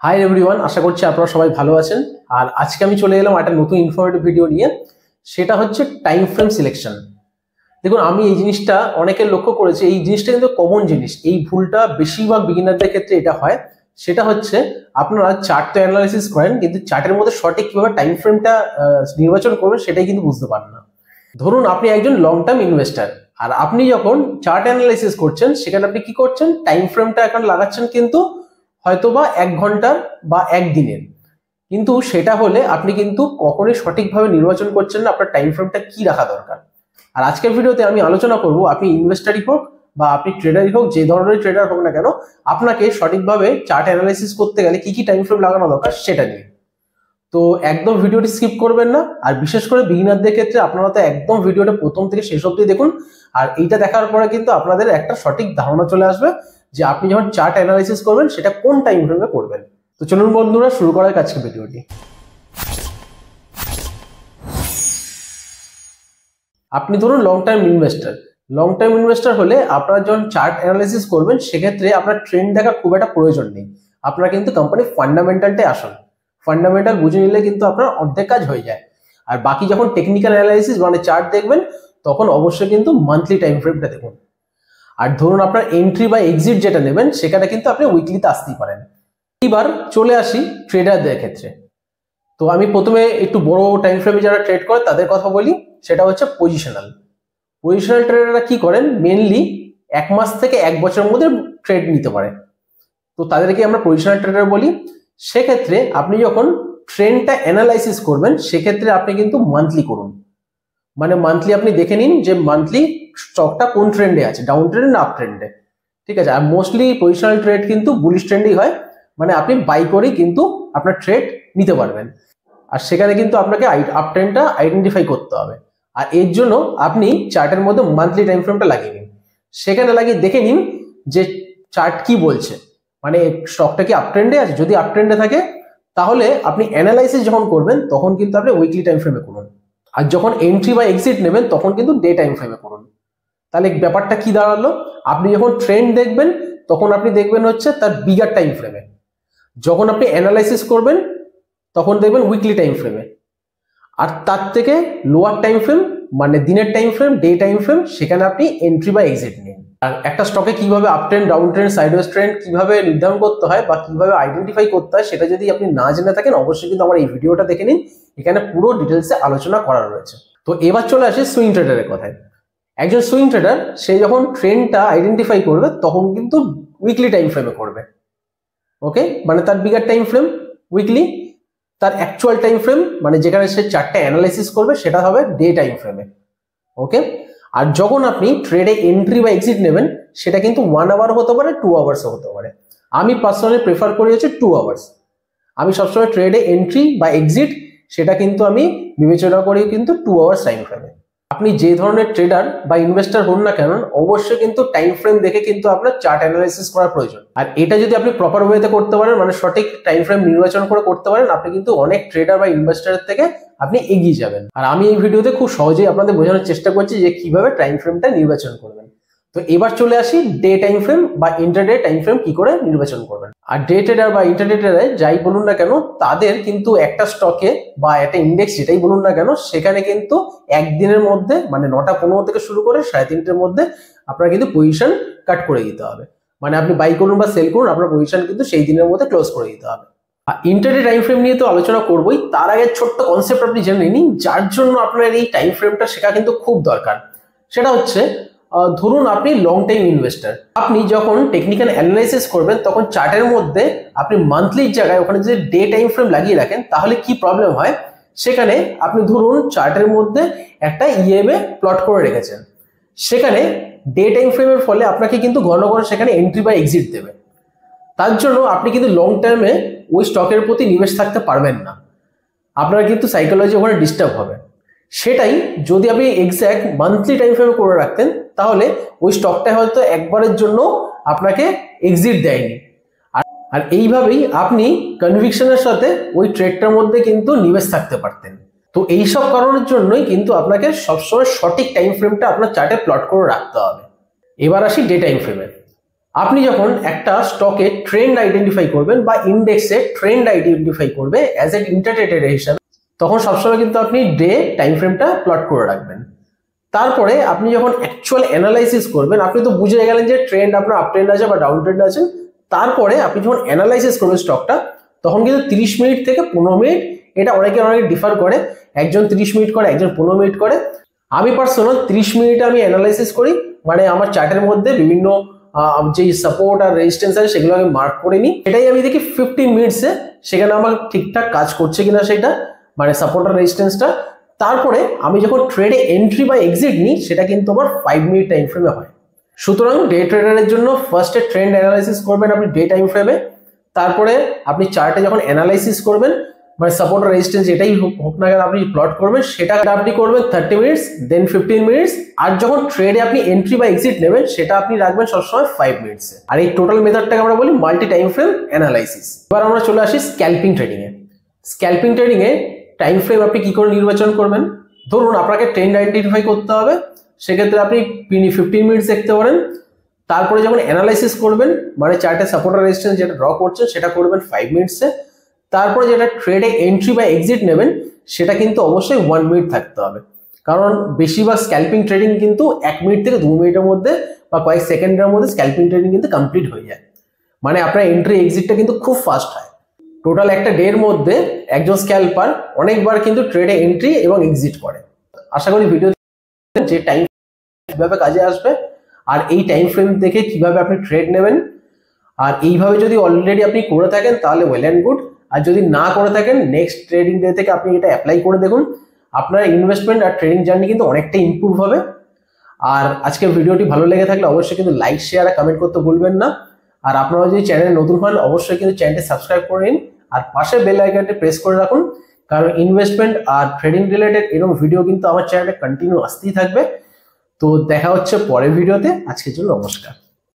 Hi everyone, আশা করছি আপনারা সবাই ভালো আছেন। আর আজকে আমি চলে এলাম একটা নতুন ইনফরমেটিভ ভিডিও নিয়ে। সেটা হচ্ছে টাইম ফ্রেম সিলেকশন। দেখুন, আমি এই জিনিসটা অনেকের লক্ষ্য করেছি, এই জিনিসটা কিন্তু কমন জিনিস। এই ভুলটা বেশিরভাগ বিগিনারদের ক্ষেত্রে এটা হয়। সেটা হচ্ছে আপনারা চার্ট তো অ্যানালাইসিস করেন, কিন্তু চার্টের মধ্যে সঠিক কিভাবে টাইম ফ্রেমটা নির্বাচন করবেন সেটাই কিন্তু বুঝতে পারেন না। ধরুন আপনি একজন লং টার্ম ইনভেস্টার, আর আপনি যখন চার্ট অ্যানালাইসিস করছেন সেখানে আপনি কি করছেন, টাইম ফ্রেমটা এখন লাগাচ্ছেন কিন্তু হয়তোবা 1 ঘন্টার বা একদিনের। কিন্তু সেটা হলে আপনি কিন্তু কখনোই সঠিকভাবে নির্বাচন করছেন না আপনার টাইম ফ্রেমটা কি রাখা দরকার। আর আজকের ভিডিওতে আমি আলোচনা করব, আপনি ইনভেস্টারই হোক বা আপনি ট্রেডারই হোক, যে ধরনের ট্রেডার হোক না কেন, আপনাকে সঠিকভাবে চার্ট অ্যানালাইসিস করতে গেলে কি কি টাইম ফ্রেম লাগানো দরকার সেটা নিয়ে। তো একদম ভিডিওটি স্কিপ করবেন না। আর বিশেষ করে বিগিনারদের ক্ষেত্রে আপনারা তো একদম ভিডিওটা প্রথম থেকে শেষ অবধি দেখুন। আর এইটা দেখার পরে কিন্তু আপনাদের একটা সঠিক ধারণা চলে আসবে যে আপনি যখন চার্ট অ্যানালাইসিস করবেন সেটা কোন টাইম ফ্রেমে করবেন। তো চলুন বন্ধুরা, শুরু করার আজকে ভিডিওটি। আপনি ধরুন লং টাইম ইনভেস্টার হলে আপনারা যখন চার্ট অ্যানালাইসিস করবেন সেক্ষেত্রে আপনার ট্রেন্ড দেখা খুব একটা প্রয়োজন নেই। আপনারা কিন্তু কোম্পানির ফান্ডামেন্টালটাই আসুন। ফান্ডামেন্টাল বুঝে নিলে কিন্তু আপনার অর্ধেক কাজ হয়ে যায়। আর বাকি যখন টেকনিক্যাল অ্যানালাইসিস মানে চার্ট দেখবেন, তখন অবশ্যই কিন্তু মান্থলি টাইম ফ্রেমটা দেখুন। আর ধরুন আপনার এন্ট্রি বা এক্সিট যেটা নেবেন সেখানে কিন্তু আপনি উইকলিতে আসতেই পারেন। এবার চলে আসি ট্রেডারদের ক্ষেত্রে। তো আমি প্রথমে একটু বড় টাইম ফ্রেমে যারা ট্রেড করে তাদের কথা বলি। সেটা হচ্ছে পজিশনাল ট্রেডাররা কি করেন, মেনলি 1 মাস থেকে 1 বছরের মধ্যে ট্রেড নিতে পারে। তো তাদেরকে আমরা পজিশনাল ট্রেডার বলি। সেক্ষেত্রে আপনি যখন ট্রেন্ডটা অ্যানালাইসিস করবেন সেক্ষেত্রে আপনি কিন্তু মান্থলি করুন। মানে মান্থলি আপনি দেখে নিন যে মান্থলি স্টকটা কোন ট্রেন্ডে আছে, ডাউন ট্রেন্ডে না আপ ট্রেন্ডে। ঠিক আছে। আর মোস্টলি পজিশনাল ট্রেড কিন্তু বুলিশ ট্রেন্ডই হয়। মানে আপনি বাই করেই কিন্তু আপনার ট্রেড নিতে পারবেন। আর সেখানে কিন্তু আপনাকে আপ ট্রেন্ডটা আইডেন্টিফাই করতে হবে। আর এর জন্য আপনি চার্টের মধ্যে মান্থলি টাইম ফ্রেমটা লাগিয়ে নিন। সেখানে লাগিয়ে দেখে নিন যে চার্ট কি বলছে, মানে স্টকটা কি আপ ট্রেন্ডে আছে। যদি আপ ট্রেন্ডে থাকে তাহলে আপনি অ্যানালাইসিস যখন করবেন তখন কিন্তু আপনি উইকলি টাইম ফ্রেমে করুন। আর যখন এন্ট্রি বা এক্সিট নেবেন তখন কিন্তু ডে টাইম ফ্রেমে করুন। তাহলে ব্যাপারটা কি দাঁড়ালো, আপনি যখন ট্রেন্ড দেখবেন তখন আপনি দেখবেন হচ্ছে তার বিগার টাইম ফ্রেমে। যখন আপনি অ্যানালাইসিস করবেন তখন দেখবেন উইকলি টাইম ফ্রেমে। আর তার থেকে লোয়ার টাইম ফ্রেম মানে দিনের time frame, day time frame, সেখানে আপনি এন্ট্রি বা এক্সিট নিন। আর একটা স্টকে কিভাবে up trend, down trend, sideways trend কিভাবে নির্ধারণ করতে হয় বা কিভাবে আইডেন্টিফাই করতে হয় সেটা যদি আপনি না জেনে থাকেন, অবশ্যই কিন্তু আমার এই ভিডিওটা দেখে নিন। এখানে পুরো ডিটেলসে আলোচনা করা রয়েছে। তো এবার চলে আসে সুইং ট্রেডারের কথায়। একজন সুইং ট্রেডার সে যখন ট্রেন্ডটা আইডেন্টিফাই করবে তখন কিন্তু উইকলি টাইম ফ্রেমে করবে। ওকে, মানে তার বিগার টাইম ফ্রেম উইকলি, তার অ্যাকচুয়াল টাইম ফ্রেম মানে যেখানে সে চারটে অ্যানালাইসিস করবে সেটা হবে ডে টাইম ফ্রেমে। ওকে। আর যখন আপনি ট্রেডে এন্ট্রি বা এক্সিট নেবেন সেটা কিন্তু 1 আওয়ার হতে পারে, 2 আওয়ার্সও হতে পারে। আমি পার্সোনালি প্রেফার করি হচ্ছে 2 আওয়ার্স। আমি সবসময় ট্রেডে এন্ট্রি বা এক্সিট সেটা কিন্তু আমি বিবেচনা করি কিন্তু 2 আওয়ার্স টাইম ফ্রেমে। আপনি যে ধরনের ট্রেডার বা ইনভেস্টার হন না কেন, অবশ্যই কিন্তু টাইম ফ্রেম দেখে কিন্তু আপনার চার্ট অ্যানালাইসিস করা প্রয়োজন। আর এটা যদি আপনি প্রপার ওয়েতে করতে পারেন, মানে সঠিক টাইম ফ্রেম নির্বাচন করে করতে পারেন, আপনি কিন্তু অনেক ট্রেডার বা ইনভেস্টারের থেকে আপনি এগিয়ে যাবেন। আর আমি এই ভিডিওতে খুব সহজেই আপনাদের বোঝানোর চেষ্টা করছি যে কিভাবে টাইম ফ্রেমটা নির্বাচন করবেন। তো এবার চলে আসি ডে টাইম ফ্রেম বা ইন্টারডে টাইম ফ্রেম কি করে নির্বাচন করবেন। আর ডে ট্রেডার বা ইন্টারডে ট্রেডার যাই বলুন না কেন, তাদের কিন্তু একটা স্টকে বা একটা ইন্ডেক্স যেটাই বলুন না কেন, সেখানে কিন্তু একদিনের মধ্যে মানে 9টা 15 থেকে শুরু করে 3:30-র মধ্যে আপনার কিন্তু পজিশন কাট করে দিতে হবে। মানে আপনি বাই করুন বা সেল করুন, আপনার পজিশন কিন্তু সেই দিনের মধ্যে ক্লোজ করে দিতে হবে। আর ইন্টারডে টাইম ফ্রেম নিয়ে তো আলোচনা করবোই, তার আগে ছোট্ট কনসেপ্ট আপনি জেনে নিন যার জন্য আপনার এই টাইম ফ্রেমটা শেখা কিন্তু খুব দরকার। সেটা হচ্ছে, ধরুন আপনি লং টাইম ইনভেস্টার, আপনি যখন টেকনিক্যাল অ্যানালাইসিস করবেন তখন চার্টের মধ্যে আপনি মান্থলির জায়গায় ওখানে যদি ডে টাইম ফ্রেম লাগিয়ে রাখেন তাহলে কি প্রবলেম হয়, সেখানে আপনি ধরুন চার্টের মধ্যে একটা ইএমএ প্লট করে রেখেছেন, সেখানে ডে টাইম ফ্রেমের ফলে আপনাকে কিন্তু ঘন ঘন সেখানে এন্ট্রি বা এক্সিট দেবে। তার জন্য আপনি কিন্তু লং টার্মে ওই স্টকের প্রতি নিবেশ থাকতে পারবেন না, আপনার কিন্তু সাইকোলজি ওখানে ডিস্টার্ব হবে। সেটাই যদি আপনি এক্স্যাক্ট মান্থলি টাইম ফ্রেমে করে রাখতেন তাহলে ওই স্টকটা হয়তো একবারের জন্য আপনাকে এক্সিট দেয়নি। আর এইভাবেই আপনি কনভিকশনের সাথে ওই ট্রেডটার মধ্যে কিন্তু নিবেশ থাকতে পারতেন। তো এইসব কারণের জন্যই কিন্তু আপনাকে সবসময় সঠিক টাইম ফ্রেমটা আপনার চার্টে প্লট করে রাখতে হবে। এবার আসি ডে টাইম ফ্রেমে। আপনি যখন একটা স্টকে ট্রেন্ড আইডেন্টিফাই করবেন বা ইন্ডেক্সে ট্রেন্ড আইডেন্টিফাই করবে অ্যাজ এ ইন্টারটেডার হিসাবে, তখন সবসময় কিন্তু আপনি ডে টাইম ফ্রেমটা প্লট করে রাখবেন। তারপরে আপনি যখন অ্যাকচুয়াল অ্যানালাইসিস করবেন, আপনি তো বুঝে গেলেন যে ট্রেন্ড আপনার আপ ট্রেন্ড আছে বা ডাউন ট্রেন্ড আছে। তারপরে আপনি যখন অ্যানালাইসিস করবেন স্টকটা, তখন কিন্তু 30 মিনিট থেকে 15 মিনিট, এটা অনেক ডিফার করে। একজন 30 মিনিট করে, একজন 15 মিনিট করে। আমি পার্সোনাল 30 মিনিটে আমি অ্যানালাইসিস করি, মানে আমার চার্টের মধ্যে বিভিন্ন যে সাপোর্ট আর রেজিস্ট্যান্স আছে সেগুলো আমি মার্ক করে নিই। এটাই আমি দেখি 15 মিনিটসে সেখানে আমার ঠিকঠাক কাজ করছে কিনা সেটা, মানে সাপোর্ট আর রেজিস্ট্যান্সটা। তারপরে আমি যখন ট্রেডে এন্ট্রি বা এক্সিট নিই, সেটা কিন্তু আমার 5 মিনিট টাইম ফ্রেমে হয়। সুতরাং ডে ট্রেডারের জন্য ফার্স্টে ট্রেন্ড অ্যানালাইসিস করবেন আপনি ডে টাইম ফ্রেমে। তারপরে আপনি চার্টে যখন অ্যানালাইসিস করবেন, মানে সাপোর্ট আর রেজিস্ট্যান্স যেটাই হোক না কেন আপনি প্লট করবেন, সেটা আপনি করবেন 30 মিনিটস, দেন 15 মিনিটস। আর যখন ট্রেডে আপনি এন্ট্রি বা এক্সিট নেবেন, সেটা আপনি রাখবেন সবসময় 5 মিনিটসে। আর এই টোটাল মেথডটাকে আমরা বলি মাল্টি টাইম ফ্রেম অ্যানালাইসিস। এবার আমরা চলে আসি স্ক্যাল্পিং ট্রেডিং এ। স্ক্যাল্পিং ট্রেডিং এ টাইম ফ্রেম আপনি কি করে নির্বাচন করবেন? ধরুন আপনাকে ট্রেন্ড আইডেন্টিফাই করতে হবে, সেক্ষেত্রে আপনি 15 মিনিটস দেখতে পারেন। তারপরে যখন অ্যানালাইসিস করবেন, মানে চার্টে সাপোর্ট আর রেজিস্ট্যান্স যেটা ড্র করছেন সেটা করবেন 5 মিনিটসে। তারপরে যেটা ট্রেডে এন্ট্রি বা এক্সিট নেবেন, সেটা কিন্তু অবশ্যই 1 মিনিট থাকতে হবে। কারণ বেশিরভাগ স্ক্যাল্পিং ট্রেডিং কিন্তু 1 মিনিট থেকে 2 মিনিটের মধ্যে বা কয়েক সেকেন্ডের মধ্যে স্ক্যাল্পিং ট্রেডিং কিন্তু কমপ্লিট হয়ে যায়। মানে আপনার এন্ট্রি এক্সিটটা কিন্তু খুব ফাস্ট হয়। টোটাল একটা ডে এর মধ্যে একজন স্ক্যাল্পার অনেকবার কিন্তু ট্রেডে এন্ট্রি এবং এক্সিট করে। আশা করি ভিডিও যে টাইম কিভাবে কাজে আসবে, আর এই টাইম ফ্রেম দেখে কিভাবে আপনি ট্রেড নেবেন। আর এইভাবে যদি অলরেডি আপনি করে থাকেন তাহলে ওয়েল অ্যান্ড গুড। আর যদি না করে থাকেন, নেক্সট ট্রেডিং ডে থেকে আপনি এটা অ্যাপ্লাই করে দেখুন। আপনার ইনভেস্টমেন্ট আর ট্রেডিং জার্নি কিন্তু অনেকটাই ইমপ্রুভ হবে। আর আজকের ভিডিওটি ভালো লেগে থাকলে অবশ্যই কিন্তু লাইক, শেয়ার আর কমেন্ট করতে ভুলবেন না। আর আপনারা যদি চ্যানেলে নতুন হন, অবশ্যই কিন্তু চ্যানেলটি সাবস্ক্রাইব করে নিন আর পাশে বেল আইকনটি প্রেস করে রাখুন। কারণ ইনভেস্টমেন্ট আর ট্রেডিং রিলেটেড এরকম ভিডিও কিন্তু আমার চ্যানেলে কন্টিনিউ আসতেই থাকবে। তো দেখা হচ্ছে পরের ভিডিওতে। আজকের জন্য নমস্কার।